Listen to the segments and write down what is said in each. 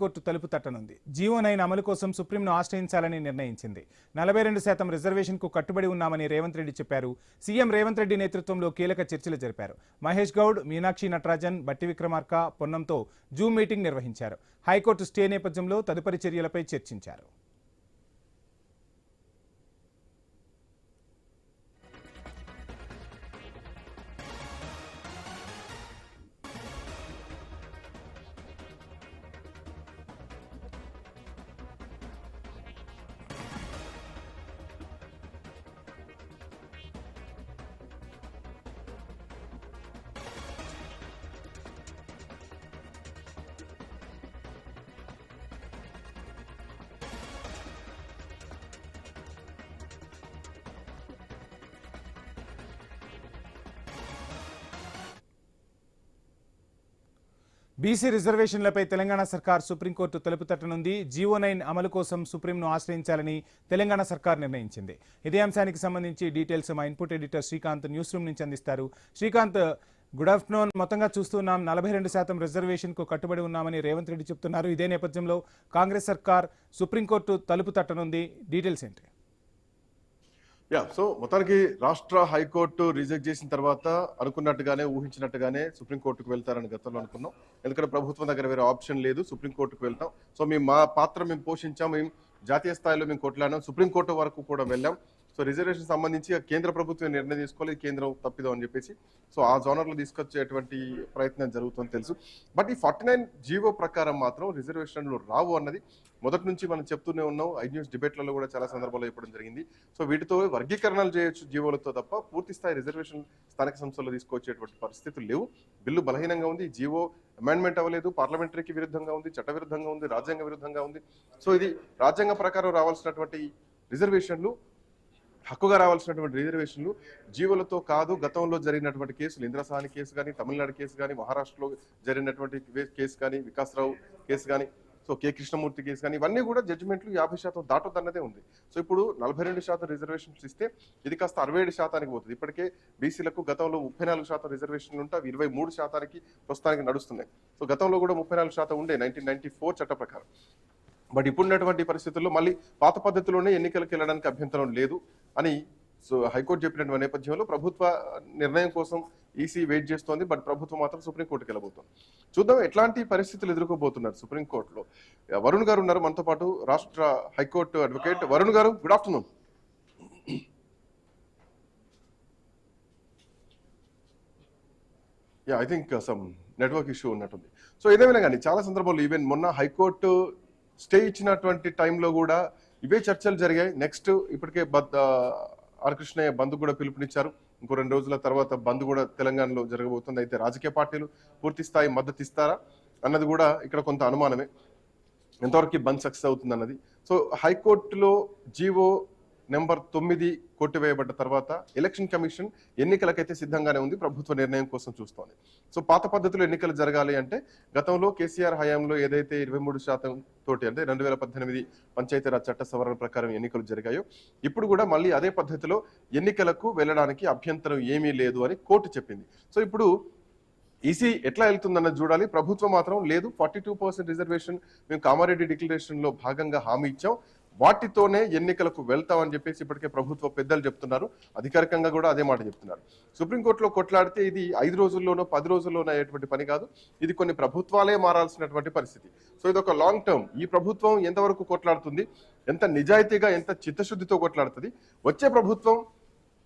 Court తలుపు తట్టనుంది. GO 9 అమలు కోసం సుప్రీంను ఆశ్రయించాలని నిర్ణయించింది. 42% రిజర్వేషన్కు కట్టుబడి ఉన్నామని రేవంత్ రెడ్డి చెప్పారు. సీఎం రేవంత్ రెడ్డి నేతృత్వంలో కీలక చర్చలు జరిపారు. మహేష్ గౌడ్, మీనాక్షి నటరాజన్, బట్టి విక్రమార్క, పొన్నంతో జూమ్ మీటింగ్ నిర్వహించారు. హైకోర్టు స్టే నేపథ్యంలో తదుపరి చర్యలపై చర్చించారు. బీసీ రిజర్వేషన్లపై తెలంగాణ సర్కార్ సుప్రీంకోర్టు తలుపు తట్టనుంది. జీవో 9 అమలు కోసం సుప్రీంను ఆశ్రయించాలని తెలంగాణ సర్కార్ నిర్ణయించింది. ఇదే అంశానికి సంబంధించి డీటెయిల్స్ మా input editor Srikanth news room నుంచి అందిస్తారు. Srikanth, good afternoon. మొత్తంగా చూస్తున్నాం 42% రిజర్వేషన్కు కట్టుబడి ఉన్నామని రేవంత్ రెడ్డి చెప్తున్నారు. ఇదే నేపథ్యంలో కాంగ్రెస్ సర్కార్ సుప్రీంకోర్టు తలుపు తట్టనుంది. డీటెయిల్స్ ఏంటి? సో మొత్తానికి రాష్ట్ర హైకోర్టు రిజెక్ట్ చేసిన తర్వాత అనుకున్నట్టుగానే ఊహించినట్టుగానే సుప్రీంకోర్టుకు వెళ్తారని గతంలో అనుకున్నాం. ఎందుకంటే ప్రభుత్వం దగ్గర వేరే ఆప్షన్ లేదు, సుప్రీంకోర్టుకు వెళ్తాం. సో మా పాత్ర మేము పోషించాం, మేము జాతీయ స్థాయిలో మేము కొట్లాడాం, సుప్రీంకోర్టు వరకు కూడా వెళ్ళాం. సో రిజర్వేషన్ సంబంధించి కేంద్ర ప్రభుత్వం నిర్ణయం తీసుకోవాలి, కేంద్రం తప్పిదాం అని చెప్పేసి సో ఆ జోనర్లో తీసుకొచ్చేటువంటి ప్రయత్నం జరుగుతుందని తెలుసు. బట్ ఈ 49 జీవో ప్రకారం మాత్రం రిజర్వేషన్లు రావు అన్నది మొదటి నుంచి మనం చెప్తూనే ఉన్నాం. ఐన్యూస్ డిబేట్లలో కూడా చాలా సందర్భాల్లో చెప్పడం జరిగింది. సో వీటితో వర్గీకరణలు చేయొచ్చు జీవోలతో తప్ప పూర్తి స్థాయి రిజర్వేషన్ స్థానిక సంస్థల్లో తీసుకొచ్చేటువంటి పరిస్థితులు లేవు. బిల్లు బలహీనంగా ఉంది, జీవో అమెండ్మెంట్ అవ్వలేదు, పార్లమెంటరీకి విరుద్ధంగా ఉంది, చట్ట విరుద్ధంగా ఉంది, రాజ్యాంగ విరుద్ధంగా ఉంది. సో ఇది రాజ్యాంగ ప్రకారం రావాల్సినటువంటి రిజర్వేషన్లు, హక్కుగా రావాల్సినటువంటి రిజర్వేషన్లు జీవోలతో కాదు. గతంలో జరిగినటువంటి కేసులు, ఇంద్రసాని కేసు కానీ, తమిళనాడు కేసు కానీ, మహారాష్ట్రలో జరిగినటువంటి కేసు కానీ, వికాసరావు కేసు కానీ, సో కె కృష్ణమూర్తి కేసు కానీ, ఇవన్నీ కూడా జడ్జిమెంట్లు 50% దాటొద్దన్నదే ఉంది. సో ఇప్పుడు 42% రిజర్వేషన్స్ ఇస్తే ఇది కాస్త 67% పోతుంది. ఇప్పటికే బీసీలకు గతంలో 34% రిజర్వేషన్లు ఉంటే 23% ప్రస్తుతానికి నడుస్తున్నాయి. సో గతంలో కూడా 34% ఉండే 1994 చట్ట ప్రకారం. బట్ ఇప్పుడున్నటువంటి పరిస్థితుల్లో మళ్ళీ పాత పద్ధతిలోనే ఎన్నికలకు వెళ్ళడానికి అభ్యంతరం లేదు అని సో హైకోర్టు చెప్పినటువంటి నేపథ్యంలో ప్రభుత్వ నిర్ణయం కోసం ఈసీ వెయిట్ చేస్తోంది. బట్ ప్రభుత్వం మాత్రం సుప్రీంకోర్టుకి వెళ్ళబోతోంది. చూద్దాం ఎట్లాంటి పరిస్థితులు ఎదుర్కోబోతున్నారు సుప్రీంకోర్టులో. వరుణ్ గారు ఉన్నారు మనతో పాటు, రాష్ట్ర హైకోర్టు అడ్వకేట్. వరుణ్ గారు, good afternoon. I think some network issue ఉన్నట్టుంది. సో ఏదేమైనా కానీ చాలా సందర్భాల్లో ఈవెన్ మొన్న హైకోర్టు స్టే ఇచ్చినటువంటి టైంలో కూడా ఇవే చర్చలు జరిగాయి. నెక్స్ట్ ఇప్పటికే ఆర్ కృష్ణయ్య బంద్ కూడా పిలుపునిచ్చారు. ఇంకో 2 రోజుల తర్వాత బంద్ కూడా తెలంగాణలో జరగబోతుంది. అయితే రాజకీయ పార్టీలు పూర్తి స్థాయి మద్దతు ఇస్తారా అన్నది కూడా ఇక్కడ కొంత అనుమానమే, ఎంతవరకు బంద్ సక్సెస్ అవుతుంది అన్నది. సో హైకోర్టులో జీవో నెంబర్ 9 కొట్టివేయబడ్డ తర్వాత ఎలక్షన్ కమిషన్ ఎన్నికలకైతే సిద్ధంగానే ఉంది, ప్రభుత్వ నిర్ణయం కోసం చూస్తోంది. సో పాత పద్ధతిలో ఎన్నికలు జరగాలి అంటే గతంలో కేసీఆర్ హయాంలో ఏదైతే 23% తోటి అంటే 2018 పంచాయతీరాజ్ చట్ట సవరణ ప్రకారం ఎన్నికలు జరిగాయో ఇప్పుడు కూడా మళ్ళీ అదే పద్ధతిలో ఎన్నికలకు వెళ్ళడానికి అభ్యంతరం ఏమీ లేదు అని కోర్టు చెప్పింది. సో ఇప్పుడు ఈసీ ఎట్లా వెళ్తుందన్నది చూడాలి. ప్రభుత్వం మాత్రం లేదు, 42% రిజర్వేషన్ మేము కామారెడ్డి డిక్లరేషన్లో భాగంగా హామీ ఇచ్చాం, వాటితోనే ఎన్నికలకు వెళ్తామని చెప్పేసి ఇప్పటికే ప్రభుత్వ పెద్దలు చెప్తున్నారు. అధికారికంగా కూడా అదే మాట చెప్తున్నారు. సుప్రీంకోర్టులో కొట్లాడితే ఇది 5 రోజుల్లోనో 10 రోజుల్లోనో అయ్యేటువంటి పని కాదు, ఇది కొన్ని ప్రభుత్వాలే మారాల్సినటువంటి పరిస్థితి. సో ఇది ఒక లాంగ్ టర్మ్. ఈ ప్రభుత్వం ఎంతవరకు కొట్లాడుతుంది, ఎంత నిజాయితీగా ఎంత చిత్తశుద్ధితో కొట్లాడుతుంది, వచ్చే ప్రభుత్వం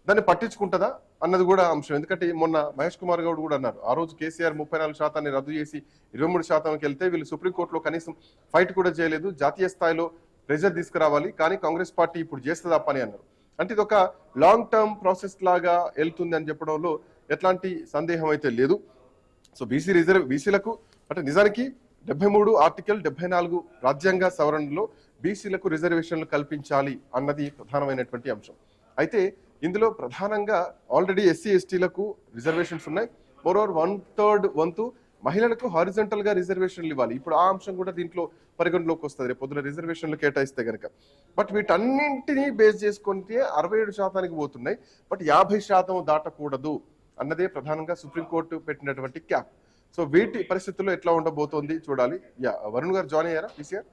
దాన్ని పట్టించుకుంటుందా అన్నది కూడా అంశం. ఎందుకంటే మొన్న మహేష్ కుమార్ గౌడ్ కూడా అన్నారు, ఆ రోజు కేసీఆర్ 34% రద్దు చేసి 23%కి వెళ్తే వీళ్ళు సుప్రీంకోర్టులో కనీసం ఫైట్ కూడా చేయలేదు, జాతీయ స్థాయిలో ప్రెజర్ తీసుకురావాలి, కానీ కాంగ్రెస్ పార్టీ ఇప్పుడు చేస్తుందా పని అన్నారు. అంటే ఇది ఒక లాంగ్ టర్మ్ ప్రాసెస్ లాగా వెళ్తుంది అని చెప్పడంలో ఎట్లాంటి సందేహం అయితే లేదు. సో బీసీలకు అంటే నిజానికి 73 ఆర్టికల్ 74 రాజ్యాంగ సవరణలో బీసీలకు రిజర్వేషన్లు కల్పించాలి అన్నది ప్రధానమైనటువంటి అంశం. అయితే ఇందులో ప్రధానంగా ఆల్రెడీ ఎస్సీ ఎస్టీలకు రిజర్వేషన్స్ ఉన్నాయి. మోరోవర్ 1/3 వంతు మహిళలకు హారిజంటల్ గా రిజర్వేషన్లు ఇవ్వాలి. ఇప్పుడు ఆ అంశం కూడా దీంట్లో పరిగణలోకి వస్తుంది రేపు పొద్దున రిజర్వేషన్లు కేటాయిస్తే కనుక. బట్ వీటన్నింటినీ బేస్ చేసుకుంటే 67%కి పోతున్నాయి. బట్ 50% దాటకూడదు అన్నదే ప్రధానంగా సుప్రీంకోర్టు పెట్టినటువంటి క్యాప్. సో వీటి పరిస్థితుల్లో ఎట్లా ఉండబోతోంది చూడాలి. యా, వరుణ్ గారు జాయిన్ అయ్యారా పీసీఆర్?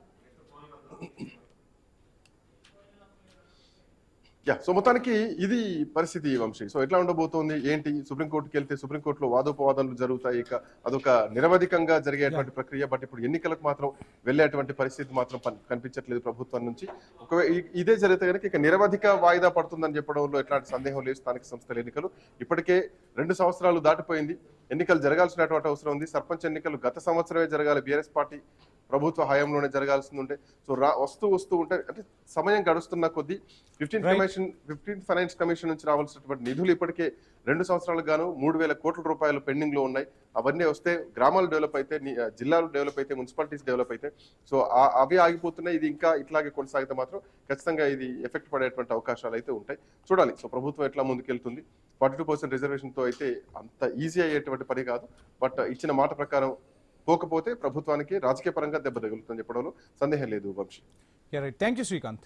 యా, సో మొత్తానికి ఇది పరిస్థితి వంశీ. సో ఎట్లా ఉండబోతోంది ఏంటి, సుప్రీంకోర్టుకి వెళ్తే సుప్రీంకోర్టులో వాదోపవాదాలు జరుగుతాయి, ఇక అదొక నిరవధికంగా జరిగేటువంటి ప్రక్రియ. బట్ ఇప్పుడు ఎన్నికలకు మాత్రం వెళ్ళేటువంటి పరిస్థితి మాత్రం కనిపించట్లేదు ప్రభుత్వం నుంచి. ఒకవేళ ఇదే జరిగితే కనుక ఇక నిరవధిక వాయిదా పడుతుందని చెప్పడంలో ఎట్లాంటి సందేహం లేదు. స్థానిక సంస్థల ఎన్నికలు ఇప్పటికే 2 సంవత్సరాలు దాటిపోయింది. ఎన్నికలు జరగాల్సినటువంటి అవసరం ఉంది. సర్పంచ్ ఎన్నికలు గత సంవత్సరమే జరగాలి, బీఆర్ఎస్ పార్టీ ప్రభుత్వ హయాంలోనే జరగాల్సింది ఉండే. సో వస్తూ ఉంటే అంటే సమయం గడుస్తున్న కొద్దీ 15th ఫైనాన్స్ కమిషన్ నుంచి రావాల్సినటువంటి నిధులు ఇప్పటికే 2 సంవత్సరాలకు గాను 3,000 కోట్ల రూపాయలు పెండింగ్ లో ఉన్నాయి. అవన్నీ వస్తే గ్రామాలు డెవలప్ అయితే, జిల్లాలు డెవలప్ అయితే, మున్సిపాలిటీస్ డెవలప్ అయితే, సో అవి ఆగిపోతున్నాయి. ఇది ఇంకా ఇట్లాగే కొనసాగితే మాత్రం ఖచ్చితంగా ఇది ఎఫెక్ట్ పడేటువంటి అవకాశాలు అయితే ఉంటాయి. చూడాలి సో ప్రభుత్వం ఎట్లా ముందుకెళ్తుంది. 42% రిజర్వేషన్తో అయితే అంత ఈజీ అయ్యేటువంటి పని కాదు. బట్ ఇచ్చిన మాట ప్రకారం పోకపోతే ప్రభుత్వానికి రాజకీయ పరంగా దెబ్బ తగులుతుందని చెప్పడంలో సందేహం లేదు Vamshi. Right, thank you Srikanth.